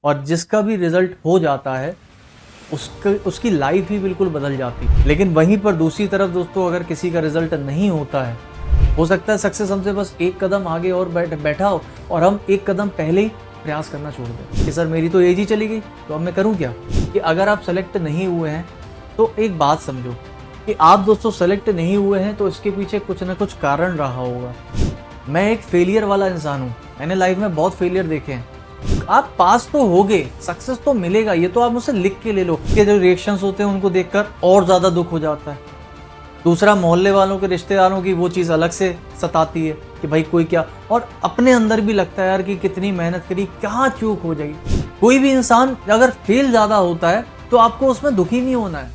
और जिसका भी रिजल्ट हो जाता है उसकी लाइफ ही बिल्कुल बदल जाती है। लेकिन वहीं पर दूसरी तरफ दोस्तों, अगर किसी का रिजल्ट नहीं होता है, हो सकता है सक्सेस हमसे बस एक कदम आगे और बैठा हो और हम एक कदम पहले ही प्रयास करना छोड़ दें कि सर मेरी तो एज ही चली गई, तो अब मैं करूं क्या। कि अगर आप सेलेक्ट नहीं हुए हैं तो एक बात समझो कि आप दोस्तों सेलेक्ट नहीं हुए हैं तो इसके पीछे कुछ ना कुछ कारण रहा होगा। मैं एक फेलियर वाला इंसान हूँ, मैंने लाइफ में बहुत फेलियर देखे हैं। आप पास तो होगे, सक्सेस तो मिलेगा, ये तो आप मुझसे लिख के ले लो। कि जो रिएक्शंस होते हैं उनको देखकर और ज्यादा दुख हो जाता है। दूसरा, मोहल्ले वालों के रिश्तेदारों की वो चीज अलग से सताती है कि भाई कोई क्या, और अपने अंदर भी लगता है यार कि कितनी मेहनत करी, कहाँ चूक हो जाएगी। कोई भी इंसान अगर फेल ज्यादा होता है तो आपको उसमें दुखी नहीं होना है।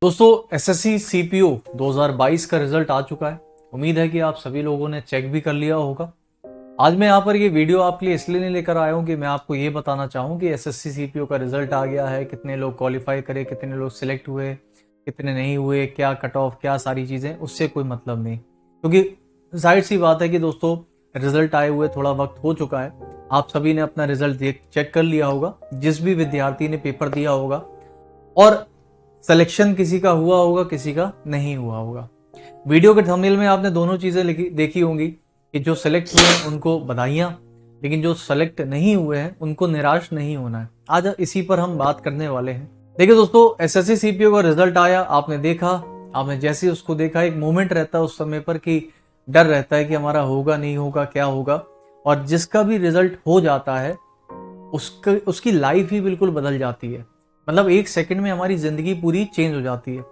दोस्तों, एसएससी सीपीओ 2022 का रिजल्ट आ चुका है। उम्मीद है कि आप सभी लोगों ने चेक भी कर लिया होगा। आज मैं यहाँ पर ये वीडियो आपके लिए इसलिए नहीं लेकर आया हूँ कि मैं आपको ये बताना चाहूँ कि एसएससी सीपीओ का रिजल्ट आ गया है, कितने लोग क्वालिफाई करे, कितने लोग सिलेक्ट हुए, कितने नहीं हुए, क्या कट ऑफ, क्या सारी चीज़ें, उससे कोई मतलब नहीं। क्योंकि जाहिर सी बात है कि दोस्तों रिजल्ट आए हुए थोड़ा वक्त हो चुका है। आप सभी ने अपना रिजल्ट चेक कर लिया होगा, जिस भी विद्यार्थी ने पेपर दिया होगा, और सिलेक्शन किसी का हुआ होगा, किसी का नहीं हुआ होगा। वीडियो के थंबनेल में आपने दोनों चीजें देखी होंगी कि जो सेलेक्ट हुए हैं उनको बधाइयां, लेकिन जो सेलेक्ट नहीं हुए हैं उनको निराश नहीं होना है। आज इसी पर हम बात करने वाले हैं। देखिए दोस्तों, एसएससी सीपीओ का रिजल्ट आया, आपने देखा, आपने जैसे उसको देखा, एक मोमेंट रहता है उस समय पर कि डर रहता है कि हमारा होगा नहीं होगा, क्या होगा। और जिसका भी रिजल्ट हो जाता है उसकी लाइफ ही बिल्कुल बदल जाती है। मतलब एक सेकंड में हमारी जिंदगी पूरी चेंज हो जाती है,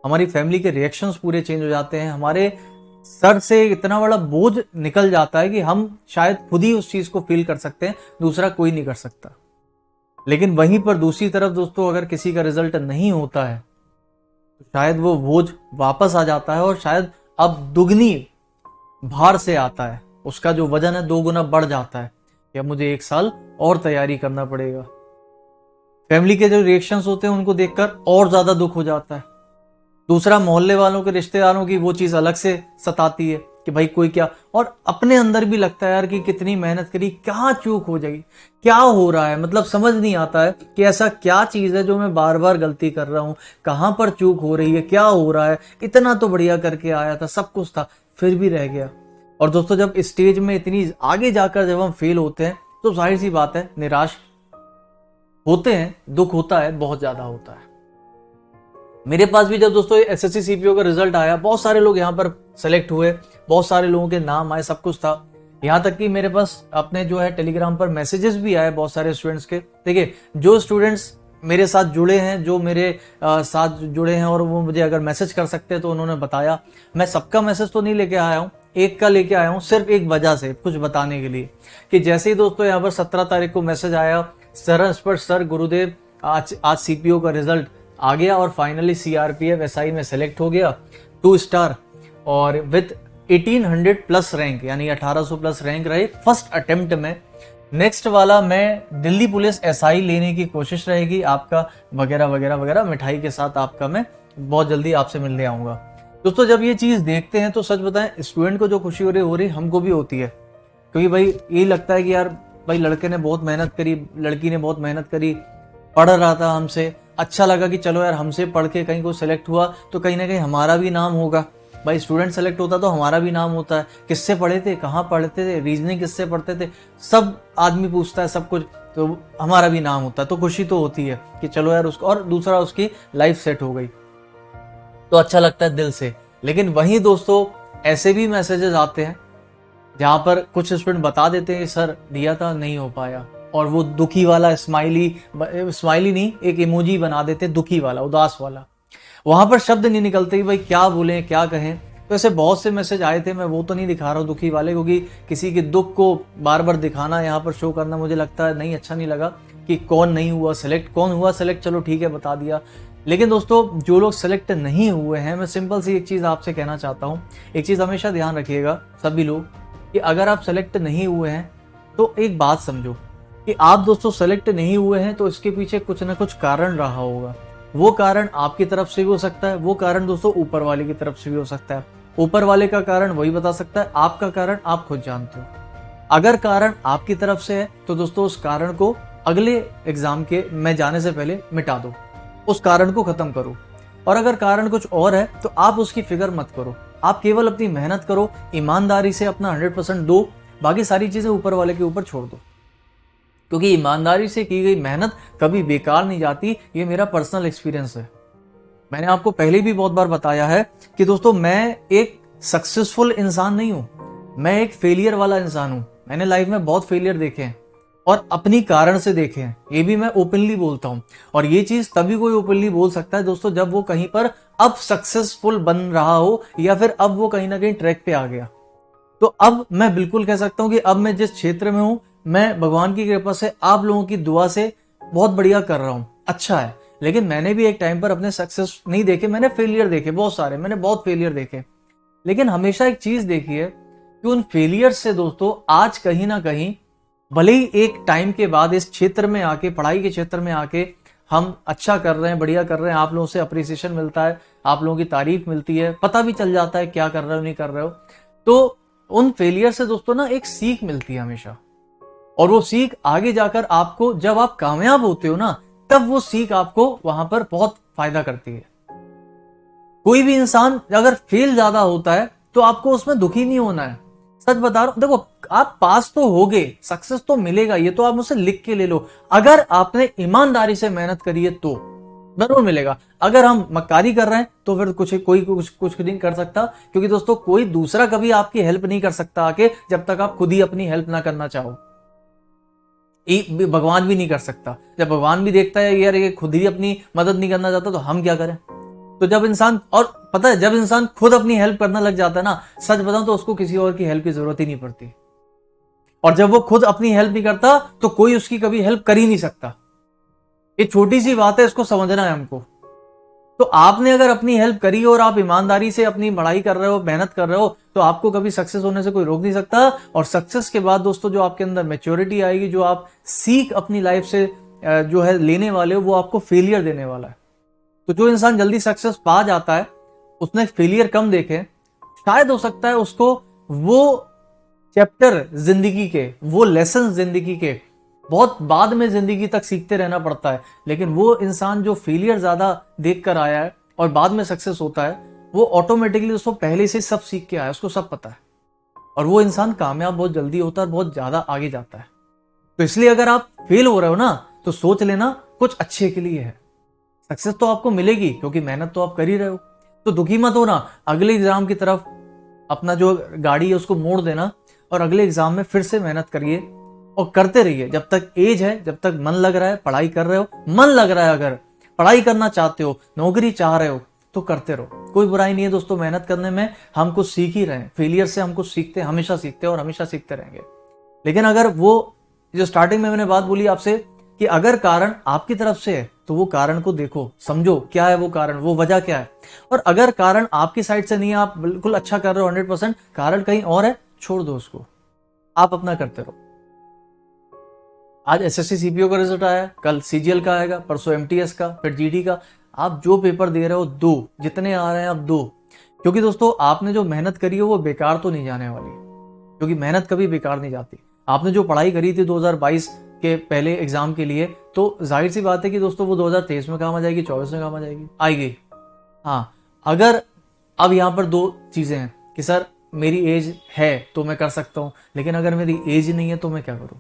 हमारी फैमिली के रिएक्शंस पूरे चेंज हो जाते हैं, हमारे सर से इतना बड़ा बोझ निकल जाता है कि हम शायद खुद ही उस चीज को फील कर सकते हैं, दूसरा कोई नहीं कर सकता। लेकिन वहीं पर दूसरी तरफ दोस्तों, अगर किसी का रिजल्ट नहीं होता है तो शायद वो बोझ वापस आ जाता है और शायद अब दुगनी भार से आता है, उसका जो वजन है 2 गुना बढ़ जाता है कि अब मुझे 1 साल और तैयारी करना पड़ेगा। फैमिली के जो रिएक्शंस होते हैं उनको देखकर और ज्यादा दुख हो जाता है। दूसरा, मोहल्ले वालों के रिश्तेदारों की वो चीज अलग से सताती है कि भाई कोई क्या, और अपने अंदर भी लगता है यार कि कितनी मेहनत करी, कहाँ चूक हो जाएगी, क्या हो रहा है। मतलब समझ नहीं आता है कि ऐसा क्या चीज है जो मैं बार बार गलती कर रहा हूँ, कहाँ पर चूक हो रही है, क्या हो रहा है। इतना तो बढ़िया करके आया था, सब कुछ था, फिर भी रह गया। और दोस्तों, जब स्टेज में इतनी आगे जाकर जब हम फेल होते हैं तो जाहिर सी बात है निराश होते हैं, दुख होता है, बहुत ज्यादा होता है। मेरे पास भी जब दोस्तों एसएससी सीपीओ का रिजल्ट आया, बहुत सारे लोग यहाँ पर सेलेक्ट हुए, बहुत सारे लोगों के नाम आए, सब कुछ था। यहाँ तक कि मेरे पास अपने जो है टेलीग्राम पर मैसेजेस भी आए बहुत सारे स्टूडेंट्स के। देखिए, जो स्टूडेंट्स मेरे साथ जुड़े हैं, जो मेरे साथ जुड़े हैं और वो मुझे अगर मैसेज कर सकते हैं तो उन्होंने बताया। मैं सबका मैसेज तो नहीं लेके आया हूँ, एक का लेके आया हूँ, सिर्फ एक वजह से, कुछ बताने के लिए। कि जैसे ही दोस्तों यहाँ पर 17 तारीख को मैसेज आया, सर गुरुदेव आज सीपीओ का रिजल्ट आ गया और फाइनली सीआरपीएफ एसआई में सेलेक्ट हो गया 2 स्टार और विथ 1800 प्लस रैंक, यानी 1800 प्लस रैंक रहे फर्स्ट अटेम्प्ट में। नेक्स्ट वाला मैं दिल्ली पुलिस एसआई लेने की कोशिश रहेगी आपका, वगैरह वगैरह वगैरह, मिठाई के साथ आपका मैं बहुत जल्दी आपसे मिलने आऊंगा। दोस्तों, जब ये चीज देखते हैं तो सच बताएं, स्टूडेंट को जो खुशी हो रही हमको भी होती है। क्योंकि भाई यही लगता है कि यार भाई लड़के ने बहुत मेहनत करी, लड़की ने बहुत मेहनत करी, पढ़ रहा था हमसे, अच्छा लगा कि चलो यार हमसे पढ़ के कहीं को सिलेक्ट हुआ तो कहीं ना कहीं हमारा भी नाम होगा। भाई स्टूडेंट सेलेक्ट होता तो हमारा भी नाम होता है, किससे पढ़े थे, कहाँ पढ़ते थे, रीजनिंग किससे पढ़ते थे, सब आदमी पूछता है सब कुछ, तो हमारा भी नाम होता है। तो खुशी तो होती है कि चलो यार उसको, और दूसरा उसकी लाइफ सेट हो गई तो अच्छा लगता है दिल से। लेकिन वहीं दोस्तों ऐसे भी मैसेजेस आते हैं जहां पर कुछ स्टूडेंट बता देते हैं सर दिया था नहीं हो पाया, और वो दुखी वाला स्माइली नहीं, एक इमोजी बना देते, दुखी वाला, उदास वाला। वहां पर शब्द नहीं निकलते कि भाई क्या बोलें, क्या कहें। तो ऐसे बहुत से मैसेज आए थे, मैं वो तो नहीं दिखा रहा हूँ दुखी वाले, क्योंकि किसी के दुख को बार बार दिखाना, यहाँ पर शो करना मुझे लगता है नहीं, अच्छा नहीं लगा। कि कौन नहीं हुआ सेलेक्ट, कौन हुआ सेलेक्ट, चलो ठीक है बता दिया। लेकिन दोस्तों, जो लोग सेलेक्ट नहीं हुए हैं, मैं सिंपल सी एक चीज आपसे कहना चाहता हूँ। एक चीज हमेशा ध्यान रखिएगा सभी लोग, कि अगर आप सेलेक्ट नहीं हुए हैं तो एक बात समझो कि आप दोस्तों सेलेक्ट नहीं हुए हैं तो इसके पीछे कुछ ना कुछ कारण रहा होगा। वो कारण आपकी तरफ से भी हो सकता है, वो कारण दोस्तों ऊपर वाले की तरफ से भी हो सकता है। ऊपर वाले का कारण वही बता सकता है, आपका कारण आप खुद जानते हो। अगर कारण आपकी तरफ से है तो दोस्तों उस कारण को अगले एग्जाम के में जाने से पहले मिटा दो, उस कारण को खत्म करो। और अगर कारण कुछ और है तो आप उसकी फिक्र मत करो, आप केवल अपनी मेहनत करो, ईमानदारी से अपना 100% दो, बाकी सारी चीजें ऊपर वाले के ऊपर छोड़ दो। क्योंकि ईमानदारी से की गई मेहनत कभी बेकार नहीं जाती, ये मेरा पर्सनल एक्सपीरियंस है। मैंने आपको पहले भी बहुत बार बताया है कि दोस्तों मैं एक सक्सेसफुल इंसान नहीं हूं, मैं एक फेलियर वाला इंसान हूं। मैंने लाइफ में बहुत फेलियर देखे हैं और अपनी कारण से देखे हैं, ये भी मैं ओपनली बोलता हूं। और ये चीज तभी कोई ओपनली बोल सकता है दोस्तों जब वो कहीं पर अब सक्सेसफुल बन रहा हो या फिर अब वो कहीं ना कहीं ट्रैक पे आ गया। तो अब मैं बिल्कुल कह सकता हूं कि अब मैं जिस क्षेत्र में हूं, मैं भगवान की कृपा से आप लोगों की दुआ से बहुत बढ़िया कर रहा हूं, अच्छा है। लेकिन मैंने भी एक टाइम पर अपने सक्सेस नहीं देखे, मैंने फेलियर देखे बहुत सारे, मैंने बहुत फेलियर देखे। लेकिन हमेशा एक चीज देखी है कि उन फेलियर से दोस्तों आज कहीं ना कहीं, भले ही एक टाइम के बाद इस क्षेत्र में आके, पढ़ाई के क्षेत्र में आके हम अच्छा कर रहे हैं, बढ़िया कर रहे हैं, आप लोगों से अप्रिसिएशन मिलता है, आप लोगों की तारीफ मिलती है, पता भी चल जाता है क्या कर रहे हो नहीं कर रहे हो, तो उन फेलियर से दोस्तों ना एक सीख मिलती है हमेशा। और वो सीख आगे जाकर आपको, जब आप कामयाब होते हो ना, तब वो सीख आपको वहां पर बहुत फायदा करती है। कोई भी इंसान अगर फेल ज्यादा होता है तो आपको उसमें दुखी नहीं होना है, सच बता रहा हूं। देखो आप पास तो होगे, सक्सेस तो मिलेगा, ये तो आप मुझसे लिख के ले लो। अगर आपने ईमानदारी से मेहनत करी है तो जरूर मिलेगा। अगर हम मक्कारी कर रहे हैं तो फिर कुछ नहीं कर सकता, क्योंकि दोस्तों कोई दूसरा कभी आपकी हेल्प नहीं कर सकता आके, जब तक आप खुद ही अपनी हेल्प ना करना चाहो। भगवान भी नहीं कर सकता। जब भगवान भी देखता है यार ये खुद ही अपनी मदद नहीं करना चाहता तो हम क्या करें। तो जब इंसान, और पता है जब इंसान खुद अपनी हेल्प करना लग जाता है ना, सच बताऊं तो उसको किसी और की हेल्प की जरूरत ही नहीं पड़ती। और जब वो खुद अपनी हेल्प नहीं करता तो कोई उसकी कभी हेल्प कर ही नहीं सकता। ये छोटी सी बात है, इसको समझना है हमको। तो आपने अगर अपनी हेल्प करी और आप ईमानदारी से अपनी पढ़ाई कर रहे हो, मेहनत कर रहे हो, तो आपको कभी सक्सेस होने से कोई रोक नहीं सकता। और सक्सेस के बाद दोस्तों जो आपके अंदर मैच्योरिटी आएगी, जो आप सीख अपनी लाइफ से जो है लेने वाले हो, वो आपको फेलियर देने वाला है। तो जो इंसान जल्दी सक्सेस पा जाता है, उसने फेलियर कम देखे, शायद हो सकता है उसको वो चैप्टर जिंदगी के, वो लेसन जिंदगी के बहुत बाद में जिंदगी तक सीखते रहना पड़ता है। लेकिन वो इंसान जो फेलियर ज्यादा देख कर आया है और बाद में सक्सेस होता है, वो ऑटोमेटिकली उसको पहले से सब सीख के आया है, उसको सब पता है। और वो इंसान कामयाब बहुत जल्दी होता है और बहुत ज्यादा आगे जाता है। तो इसलिए अगर आप फेल हो रहे हो ना, तो सोच लेना कुछ अच्छे के लिए है। सक्सेस तो आपको मिलेगी क्योंकि मेहनत तो आप कर ही रहे हो। तो दुखी मत होना, अगले एग्जाम की तरफ अपना जो गाड़ी है उसको मोड़ देना और अगले एग्जाम में फिर से मेहनत करिए और करते रहिए। जब तक एज है, जब तक मन लग रहा है, पढ़ाई कर रहे हो, मन लग रहा है, अगर पढ़ाई करना चाहते हो, नौकरी चाह रहे हो, तो करते रहो। कोई बुराई नहीं है दोस्तों मेहनत करने में, हम कुछ सीख ही रहे हैं। फेलियर से हम कुछ सीखते हैं, हमेशा सीखते हैं और हमेशा सीखते रहेंगे। लेकिन अगर वो जो स्टार्टिंग में मैंने बात बोली आपसे कि अगर कारण आपकी तरफ से है तो वो कारण को देखो, समझो क्या है वो कारण, वो वजह क्या है। और अगर कारण आपकी साइड से नहीं है, आप बिल्कुल अच्छा कर रहे हो 100%, कारण कहीं और है, छोड़ दो उसको, आप अपना करते रहो। आज एसएससी सीपीओ का रिजल्ट आया, कल सीजीएल का आएगा, परसों एमटीएस का, फिर जीडी का। आप जो पेपर दे रहे हो दो, जितने आ रहे हैं आप दो। क्योंकि दोस्तों आपने जो मेहनत करी है वो बेकार तो नहीं जाने वाली, क्योंकि मेहनत कभी बेकार नहीं जाती। आपने जो पढ़ाई करी थी 2022 के पहले एग्जाम के लिए, तो जाहिर सी बात है कि दोस्तों वो 2023 में काम आ जाएगी, 24 में काम आ जाएगी, आएगी। हाँ, अगर अब यहाँ पर दो चीजें हैं कि सर मेरी एज है तो मैं कर सकता हूं, लेकिन अगर मेरी एज नहीं है तो मैं क्या करूं,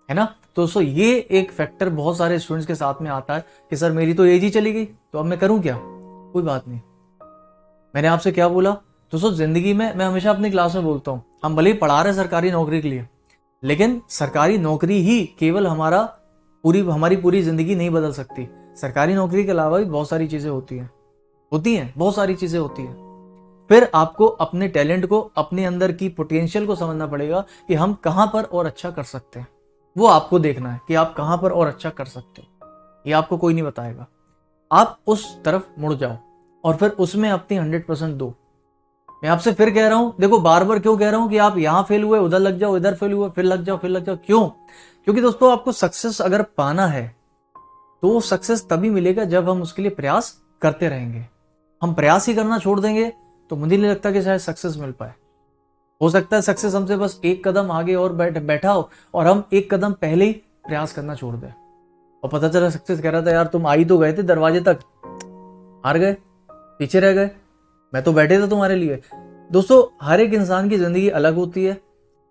है ना। तो दोस्तों ये एक फैक्टर बहुत सारे स्टूडेंट्स के साथ में आता है कि सर मेरी तो एज ही चली गई, तो अब मैं करूं क्या। कोई बात नहीं, मैंने आपसे क्या बोला दोस्तों, जिंदगी में मैं हमेशा अपनी क्लास में बोलता हूं, हम भले ही पढ़ा रहे सरकारी नौकरी के लिए, लेकिन सरकारी नौकरी ही केवल हमारी पूरी जिंदगी नहीं बदल सकती। सरकारी नौकरी के अलावा भी बहुत सारी चीजें होती हैं, बहुत सारी चीजें होती हैं। फिर आपको अपने टैलेंट को, अपने अंदर की पोटेंशियल को समझना पड़ेगा कि हम कहां पर और अच्छा कर सकते हैं। वो आपको देखना है कि आप कहां पर और अच्छा कर सकते हो, ये आपको कोई नहीं बताएगा। आप उस तरफ मुड़ जाओ और फिर उसमें अपनी 100% दो। मैं आपसे फिर कह रहा हूं, देखो बार बार क्यों कह रहा हूं कि आप यहां फेल हुए उधर लग जाओ, इधर फेल हुए फिर लग जाओ, फिर लग जाओ, क्यों। क्योंकि दोस्तों आपको सक्सेस अगर पाना है तो वो सक्सेस तभी मिलेगा जब हम उसके लिए प्रयास करते रहेंगे। हम प्रयास ही करना छोड़ देंगे तो मुझे नहीं लगता कि शायद सक्सेस मिल पाए। हो सकता है सक्सेस हमसे बस एक कदम आगे और बैठा हो और हम एक कदम पहले ही प्रयास करना छोड़ दें, और पता चला सक्सेस कह रहा था यार तुम आई तो गए थे दरवाजे तक, हार गए, पीछे रह गए, मैं तो बैठे था तुम्हारे लिए। दोस्तों, हर एक इंसान की जिंदगी अलग होती है।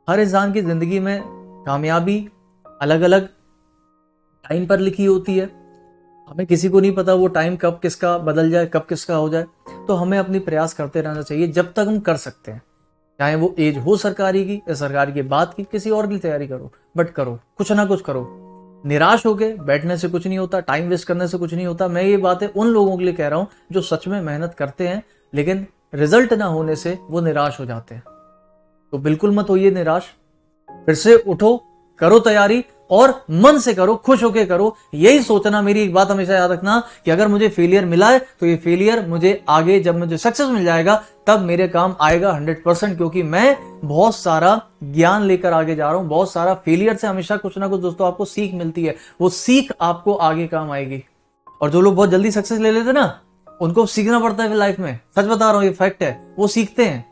हर इंसान की जिंदगी में कामयाबी अलग अलग टाइम पर लिखी होती है। हमें किसी को नहीं पता वो टाइम कब किसका बदल जाए, कब किसका हो जाए। तो हमें अपनी प्रयास करते रहना चाहिए जब तक हम कर सकते हैं, चाहे वो एज हो सरकारी की या सरकारी के बाद की, किसी और की तैयारी करो, बट करो, कुछ ना कुछ करो। निराश होके बैठने से कुछ नहीं होता, टाइम वेस्ट करने से कुछ नहीं होता। मैं ये बातें उन लोगों के लिए कह रहा हूं जो सच में मेहनत करते हैं, लेकिन रिजल्ट ना होने से वो निराश हो जाते हैं। तो बिल्कुल मत होइए निराश, फिर से उठो, करो तैयारी, और मन से करो, खुश होके करो। यही सोचना, मेरी एक बात हमेशा याद रखना कि अगर मुझे फेलियर मिला है तो ये फेलियर मुझे आगे जब मुझे सक्सेस मिल जाएगा तब मेरे काम आएगा 100%, क्योंकि मैं बहुत सारा ज्ञान लेकर आगे जा रहा हूं। बहुत सारा फेलियर से हमेशा कुछ ना कुछ दोस्तों आपको सीख मिलती है, वो सीख आपको आगे काम आएगी। और जो लोग बहुत जल्दी सक्सेस ले लेते ना, उनको सीखना पड़ता है लाइफ में, सच बता रहा हूं, ये फैक्ट है। वो सीखते हैं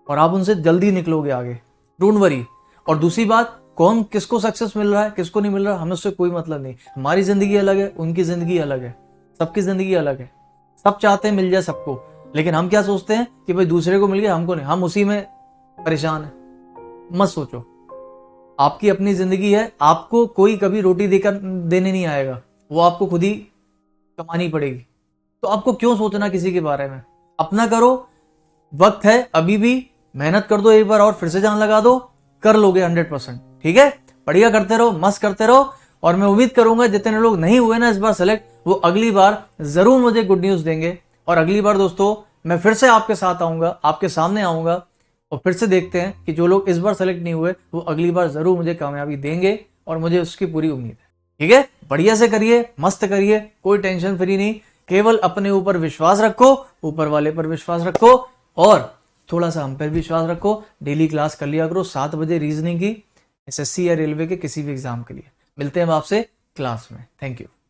और आप उनसे जल्दी निकलोगे आगे, डोंट वरी। और दूसरी बात, कौन किसको सक्सेस मिल रहा है किसको नहीं मिल रहा, हमें उससे कोई मतलब नहीं। हमारी जिंदगी अलग है, उनकी जिंदगी अलग है, सबकी जिंदगी अलग है। सब चाहते हैं मिल जाए सबको, लेकिन हम क्या सोचते हैं कि भाई दूसरे को मिल गया हमको नहीं, हम उसी में परेशान है। मत सोचो, आपकी अपनी जिंदगी है, आपको कोई कभी रोटी देकर देने नहीं आएगा, वो आपको खुद ही कमानी पड़ेगी। तो आपको क्यों सोचना किसी के बारे में, अपना करो, वक्त है अभी भी, मेहनत कर दो एक बार और फिर से जान लगा दो, कर लोगे 100%। ठीक है, बढ़िया करते रहो, मस्त करते रहो। और मैं उम्मीद करूंगा जितने लोग नहीं हुए ना इस बार सेलेक्ट, वो अगली बार जरूर मुझे गुड न्यूज देंगे। और अगली बार दोस्तों मैं फिर से आपके साथ आऊंगा, आपके सामने आऊंगा, और फिर से देखते हैं कि जो लोग इस बार सेलेक्ट नहीं हुए वो अगली बार जरूर मुझे कामयाबी देंगे, और मुझे उसकी पूरी उम्मीद है। ठीक है, बढ़िया से करिए, मस्त करिए, कोई टेंशन फ्री नहीं, केवल अपने ऊपर विश्वास रखो, ऊपर वाले पर विश्वास रखो, और थोड़ा सा हम पर विश्वास रखो। डेली क्लास कर लिया करो 7 बजे रीजनिंग की, एसएससी या रेलवे के किसी भी एग्जाम के लिए। मिलते हैं हम आपसे क्लास में। Thank you.